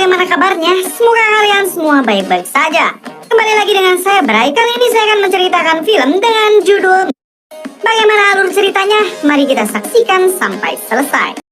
bagaimana kabarnya? Semoga kalian semua baik-baik saja. Kembali lagi dengan saya Bray. Kali ini saya akan menceritakan film dengan judul Bagaimana alur ceritanya? Mari kita saksikan sampai selesai.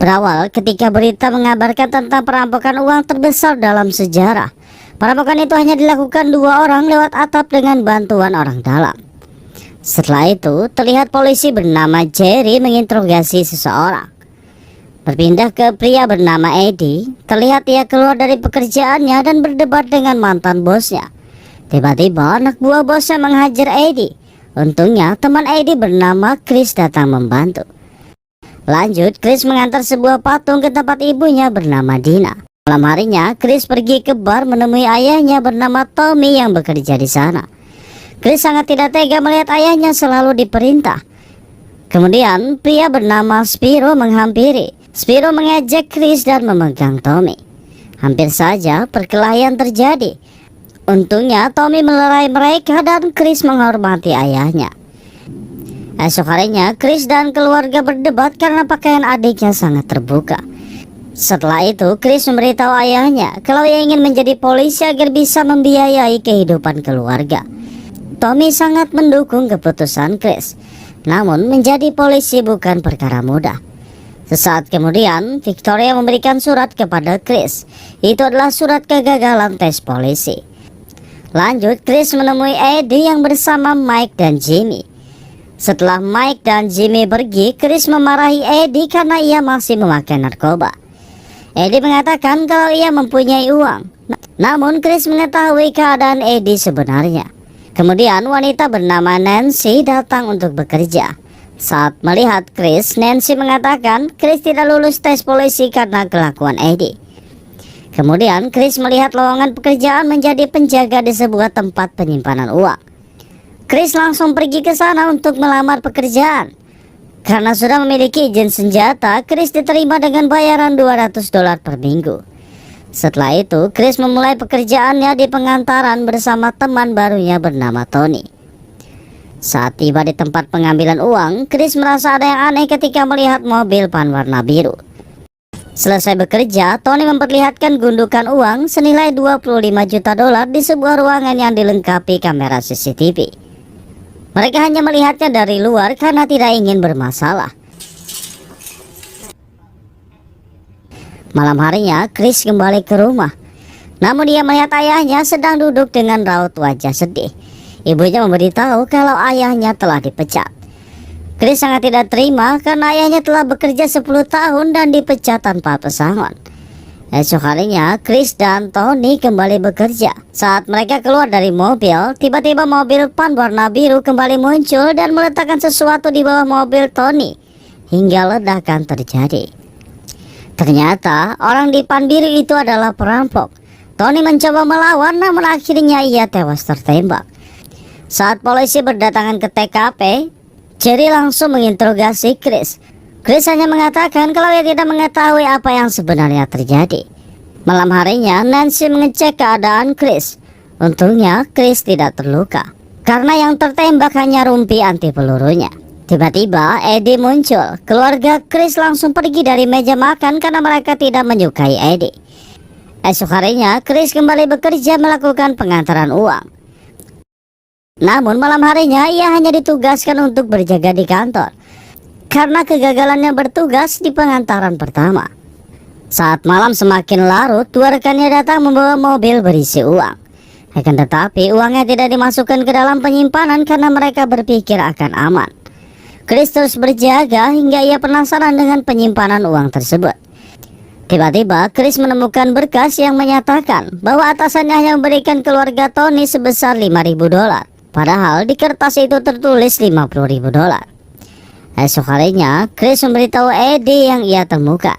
Berawal ketika berita mengabarkan tentang perampokan uang terbesar dalam sejarah. Perampokan itu hanya dilakukan 2 orang lewat atap dengan bantuan orang dalam. Setelah itu, terlihat polisi bernama Jerry menginterogasi seseorang. Berpindah ke pria bernama Eddie, terlihat ia keluar dari pekerjaannya dan berdebat dengan mantan bosnya. Tiba-tiba anak buah bosnya menghajar Eddie. Untungnya teman Eddie bernama Chris datang membantu. Lanjut, Chris mengantar sebuah patung ke tempat ibunya bernama Dina. Malam harinya, Chris pergi ke bar menemui ayahnya bernama Tommy yang bekerja di sana. Chris sangat tidak tega melihat ayahnya selalu diperintah. Kemudian, pria bernama Spiro menghampiri. Spiro mengejek Chris dan memegang Tommy. Hampir saja perkelahian terjadi. Untungnya Tommy melerai mereka dan Chris menghormati ayahnya. Esok harinya, Chris dan keluarga berdebat karena pakaian adiknya sangat terbuka. Setelah itu, Chris memberitahu ayahnya kalau ia ingin menjadi polisi agar bisa membiayai kehidupan keluarga. Tommy sangat mendukung keputusan Chris. Namun, menjadi polisi bukan perkara mudah. Sesaat kemudian, Victoria memberikan surat kepada Chris. Itu adalah surat kegagalan tes polisi. Lanjut, Chris menemui Eddie yang bersama Mike dan Jimmy. Setelah Mike dan Jimmy pergi, Chris memarahi Eddie karena ia masih memakai narkoba. Eddie mengatakan kalau ia mempunyai uang. Namun Chris mengetahui keadaan Eddie sebenarnya. Kemudian wanita bernama Nancy datang untuk bekerja. Saat melihat Chris, Nancy mengatakan Chris tidak lulus tes polisi karena kelakuan Eddie. Kemudian Chris melihat lowongan pekerjaan menjadi penjaga di sebuah tempat penyimpanan uang. Chris langsung pergi ke sana untuk melamar pekerjaan. Karena sudah memiliki izin senjata, Chris diterima dengan bayaran $200 per minggu. Setelah itu, Chris memulai pekerjaannya di pengantaran bersama teman barunya bernama Tony. Saat tiba di tempat pengambilan uang, Chris merasa ada yang aneh ketika melihat mobil van warna biru. Selesai bekerja, Tony memperlihatkan gundukan uang senilai $25 juta di sebuah ruangan yang dilengkapi kamera CCTV. Mereka hanya melihatnya dari luar karena tidak ingin bermasalah. Malam harinya, Chris kembali ke rumah. Namun dia melihat ayahnya sedang duduk dengan raut wajah sedih. Ibunya memberitahu kalau ayahnya telah dipecat. Chris sangat tidak terima karena ayahnya telah bekerja 10 tahun dan dipecat tanpa pesangon. Esok harinya, Chris dan Tony kembali bekerja. Saat mereka keluar dari mobil, tiba-tiba mobil van warna biru kembali muncul dan meletakkan sesuatu di bawah mobil Tony. Hingga ledakan terjadi. Ternyata orang di van biru itu adalah perampok. Tony mencoba melawan namun akhirnya ia tewas tertembak. Saat polisi berdatangan ke TKP, Jerry langsung menginterogasi Chris. Chris hanya mengatakan kalau ia tidak mengetahui apa yang sebenarnya terjadi. Malam harinya, Nancy mengecek keadaan Chris. Untungnya Chris tidak terluka karena yang tertembak hanya rumpi anti pelurunya. Tiba-tiba Eddie muncul. Keluarga Chris langsung pergi dari meja makan karena mereka tidak menyukai Eddie. Esok harinya, Chris kembali bekerja melakukan pengantaran uang. Namun malam harinya ia hanya ditugaskan untuk berjaga di kantor karena kegagalannya bertugas di pengantaran pertama. Saat malam semakin larut, 2 rekannya datang membawa mobil berisi uang. Akan tetapi uangnya tidak dimasukkan ke dalam penyimpanan karena mereka berpikir akan aman. Chris terus berjaga hingga ia penasaran dengan penyimpanan uang tersebut. Tiba-tiba Chris menemukan berkas yang menyatakan bahwa atasannya hanya memberikan keluarga Tony sebesar $5.000. Padahal di kertas itu tertulis $50.000. Esok harinya, Chris memberitahu Eddie yang ia temukan.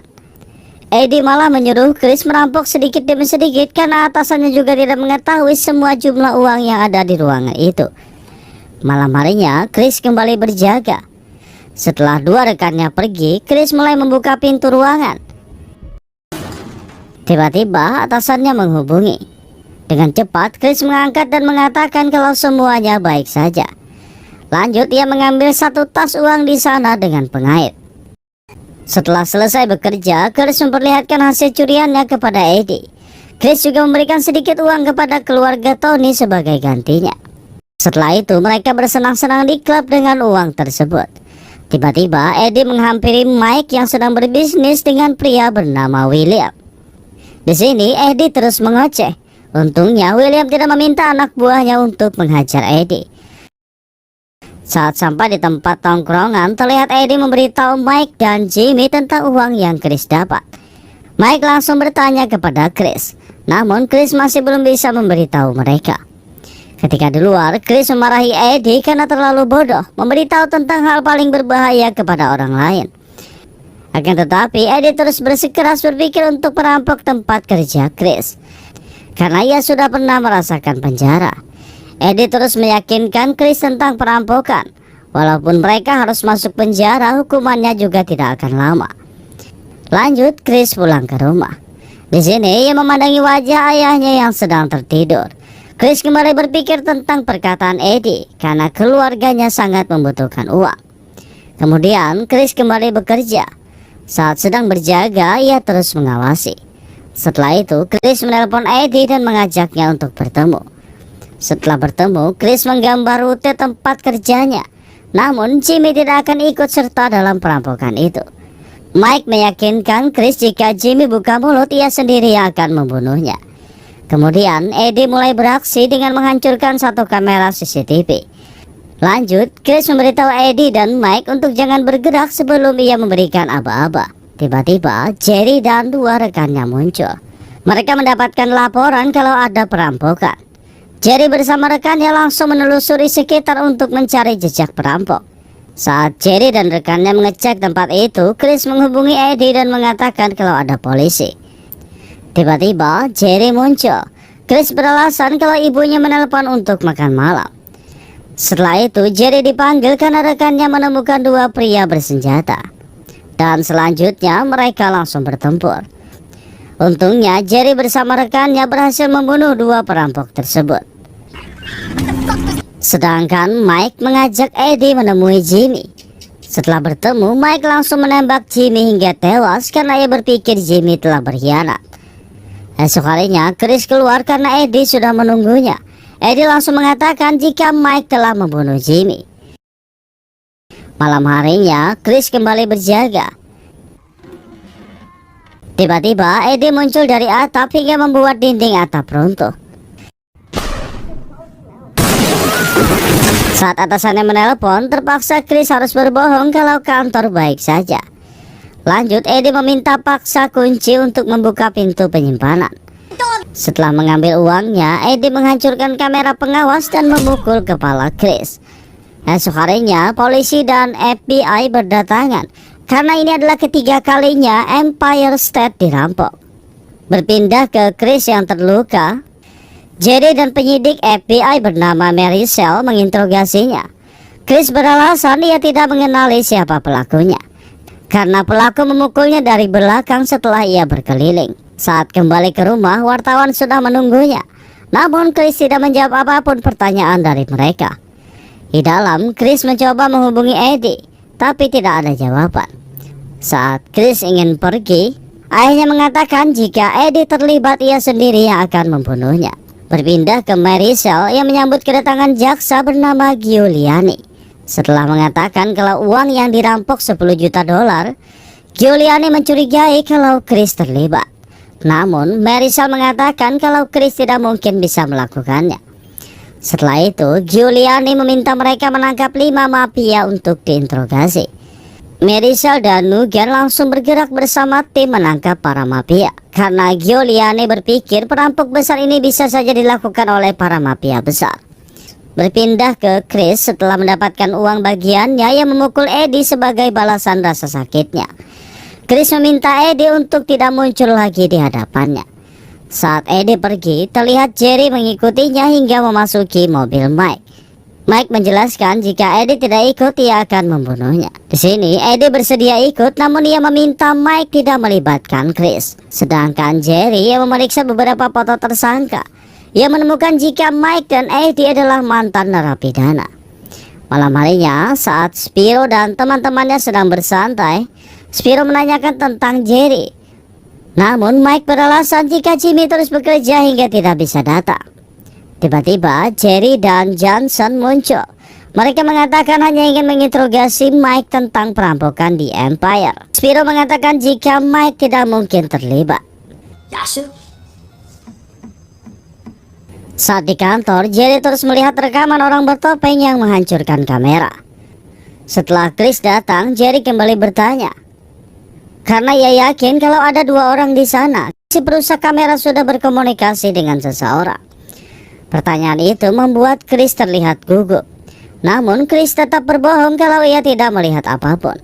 Eddie malah menyuruh Chris merampok sedikit demi sedikit karena atasannya juga tidak mengetahui semua jumlah uang yang ada di ruangan itu. Malam harinya, Chris kembali berjaga. Setelah 2 rekannya pergi, Chris mulai membuka pintu ruangan. Tiba-tiba atasannya menghubungi. Dengan cepat, Chris mengangkat dan mengatakan kalau semuanya baik saja. Lanjut, ia mengambil 1 tas uang di sana dengan pengait. Setelah selesai bekerja, Chris memperlihatkan hasil curiannya kepada Eddie. Chris juga memberikan sedikit uang kepada keluarga Tony sebagai gantinya. Setelah itu mereka bersenang-senang di klub dengan uang tersebut. Tiba-tiba Eddie menghampiri Mike yang sedang berbisnis dengan pria bernama William. Di sini Eddie terus mengoceh. Untungnya William tidak meminta anak buahnya untuk menghajar Eddie. Saat sampai di tempat tongkrongan, terlihat Eddie memberitahu Mike dan Jimmy tentang uang yang Chris dapat. Mike langsung bertanya kepada Chris, namun Chris masih belum bisa memberitahu mereka. Ketika di luar, Chris memarahi Eddie karena terlalu bodoh memberitahu tentang hal paling berbahaya kepada orang lain. Akan tetapi, Eddie terus bersikeras berpikir untuk merampok tempat kerja Chris, karena ia sudah pernah merasakan penjara. Eddie terus meyakinkan Chris tentang perampokan. Walaupun mereka harus masuk penjara, hukumannya juga tidak akan lama. Lanjut, Chris pulang ke rumah. Di sini ia memandangi wajah ayahnya yang sedang tertidur. Chris kembali berpikir tentang perkataan Eddie karena keluarganya sangat membutuhkan uang. Kemudian Chris kembali bekerja. Saat sedang berjaga, ia terus mengawasi. Setelah itu, Chris menelpon Eddie dan mengajaknya untuk bertemu. Setelah bertemu, Chris menggambar rute tempat kerjanya. Namun Jimmy tidak akan ikut serta dalam perampokan itu. Mike meyakinkan Chris jika Jimmy buka mulut, ia sendiri yang akan membunuhnya. Kemudian Eddie mulai beraksi dengan menghancurkan satu kamera CCTV. Lanjut, Chris memberitahu Eddie dan Mike untuk jangan bergerak sebelum ia memberikan aba-aba. Tiba-tiba Jerry dan dua rekannya muncul. Mereka mendapatkan laporan kalau ada perampokan. Jerry bersama rekannya langsung menelusuri sekitar untuk mencari jejak perampok. Saat Jerry dan rekannya mengecek tempat itu, Chris menghubungi Eddie dan mengatakan kalau ada polisi. Tiba-tiba Jerry muncul. Chris beralasan kalau ibunya menelpon untuk makan malam. Setelah itu Jerry dipanggil karena rekannya menemukan dua pria bersenjata. Dan selanjutnya mereka langsung bertempur. Untungnya Jerry bersama rekannya berhasil membunuh dua perampok tersebut. Sedangkan Mike mengajak Eddie menemui Jimmy. Setelah bertemu, Mike langsung menembak Jimmy hingga tewas karena ia berpikir Jimmy telah berkhianat. Esok harinya Chris keluar karena Eddie sudah menunggunya. Eddie langsung mengatakan jika Mike telah membunuh Jimmy. Malam harinya Chris kembali berjaga. Tiba-tiba Eddie muncul dari atap hingga membuat dinding atap runtuh. Saat atasannya menelpon, terpaksa Chris harus berbohong kalau kantor baik saja. Lanjut, Eddie meminta paksa kunci untuk membuka pintu penyimpanan. Setelah mengambil uangnya, Eddie menghancurkan kamera pengawas dan memukul kepala Chris. Esok harinya, polisi dan FBI berdatangan karena ini adalah ketiga kalinya Empire State dirampok. Berpindah ke Chris yang terluka, Jerry dan penyidik FBI bernama Mary Shell menginterogasinya. Chris beralasan ia tidak mengenali siapa pelakunya, karena pelaku memukulnya dari belakang setelah ia berkeliling. Saat kembali ke rumah, wartawan sudah menunggunya. Namun Chris tidak menjawab apapun pertanyaan dari mereka. Di dalam, Chris mencoba menghubungi Eddie, tapi tidak ada jawaban. Saat Chris ingin pergi, ayahnya mengatakan jika Eddie terlibat, ia sendiri yang akan membunuhnya. Berpindah ke Mary Shell yang menyambut kedatangan jaksa bernama Giuliani. Setelah mengatakan kalau uang yang dirampok 10 juta dolar, Giuliani mencurigai kalau Chris terlibat. Namun Mary Shell mengatakan kalau Chris tidak mungkin bisa melakukannya. Setelah itu Giuliani meminta mereka menangkap 5 mafia untuk diinterogasi. Mary Shell dan Nugan langsung bergerak bersama tim menangkap para mafia, karena Giuliani berpikir perampok besar ini bisa saja dilakukan oleh para mafia besar. Berpindah ke Chris setelah mendapatkan uang bagiannya yang memukul Eddie sebagai balasan rasa sakitnya. Chris meminta Eddie untuk tidak muncul lagi di hadapannya. Saat Eddie pergi, terlihat Jerry mengikutinya hingga memasuki mobil Mike. Mike menjelaskan jika Eddie tidak ikut, ia akan membunuhnya. Di sini Eddie bersedia ikut, namun ia meminta Mike tidak melibatkan Chris. Sedangkan Jerry yang memeriksa beberapa foto tersangka, ia menemukan jika Mike dan Eddie adalah mantan narapidana. Malam harinya, saat Spiro dan teman-temannya sedang bersantai, Spiro menanyakan tentang Jerry. Namun Mike beralasan jika Jimmy terus bekerja hingga tidak bisa datang. Tiba-tiba Jerry dan Johnson muncul. Mereka mengatakan hanya ingin menginterogasi Mike tentang perampokan di Empire. Spiro mengatakan jika Mike tidak mungkin terlibat. Saat di kantor, Jerry terus melihat rekaman orang bertopeng yang menghancurkan kamera. Setelah Chris datang, Jerry kembali bertanya. Karena ia yakin kalau ada 2 orang di sana, si perusak kamera sudah berkomunikasi dengan seseorang. Pertanyaan itu membuat Chris terlihat gugup. Namun Chris tetap berbohong kalau ia tidak melihat apapun.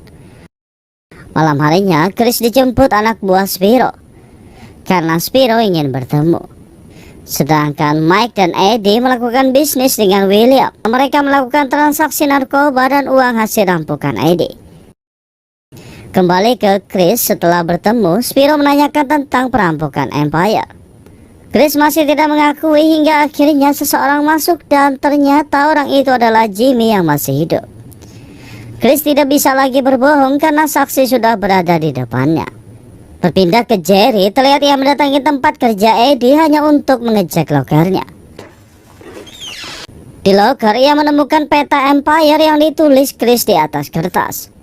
Malam harinya, Chris dijemput anak buah Spiro karena Spiro ingin bertemu. Sedangkan Mike dan Eddie melakukan bisnis dengan William. Mereka melakukan transaksi narkoba dan uang hasil rampokan Eddie. Kembali ke Chris setelah bertemu, Spiro menanyakan tentang perampokan Empire. Chris masih tidak mengakui hingga akhirnya seseorang masuk dan ternyata orang itu adalah Jimmy yang masih hidup. Chris tidak bisa lagi berbohong karena saksi sudah berada di depannya. Berpindah ke Jerry, terlihat ia mendatangi tempat kerja Eddie hanya untuk mengecek lokernya. Di loker ia menemukan peta Empire yang ditulis Chris di atas kertas.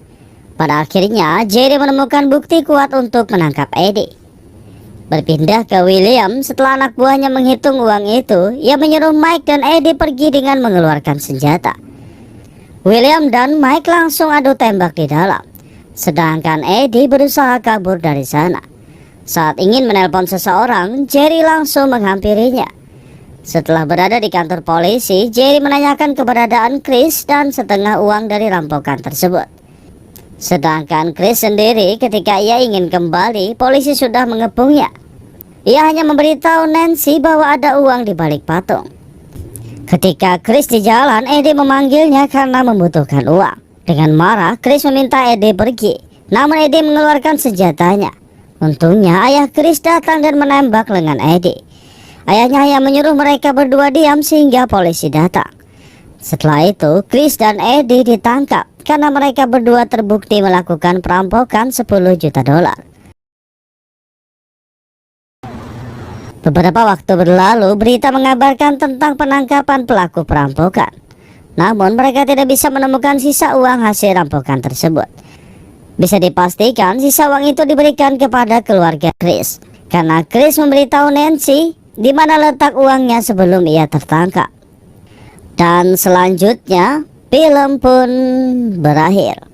Pada akhirnya Jerry menemukan bukti kuat untuk menangkap Eddie. Berpindah ke William, setelah anak buahnya menghitung uang itu, ia menyuruh Mike dan Eddie pergi dengan mengeluarkan senjata. William dan Mike langsung adu tembak di dalam, sedangkan Eddie berusaha kabur dari sana. Saat ingin menelpon seseorang, Jerry langsung menghampirinya. Setelah berada di kantor polisi, Jerry menanyakan keberadaan Chris dan setengah uang dari rampokan tersebut. Sedangkan Chris sendiri ketika ia ingin kembali, polisi sudah mengepungnya. Ia hanya memberitahu Nancy bahwa ada uang di balik patung. Ketika Chris di jalan, Eddie memanggilnya karena membutuhkan uang. Dengan marah, Chris meminta Eddie pergi. Namun Eddie mengeluarkan senjatanya. Untungnya ayah Chris datang dan menembak lengan Eddie. Ayahnya hanya menyuruh mereka berdua diam sehingga polisi datang. Setelah itu, Chris dan Eddie ditangkap karena mereka berdua terbukti melakukan perampokan 10 juta dolar. Beberapa waktu berlalu, berita mengabarkan tentang penangkapan pelaku perampokan. Namun mereka tidak bisa menemukan sisa uang hasil rampokan tersebut. Bisa dipastikan sisa uang itu diberikan kepada keluarga Chris, karena Chris memberitahu Nancy di mana letak uangnya sebelum ia tertangkap. Dan selanjutnya film pun berakhir.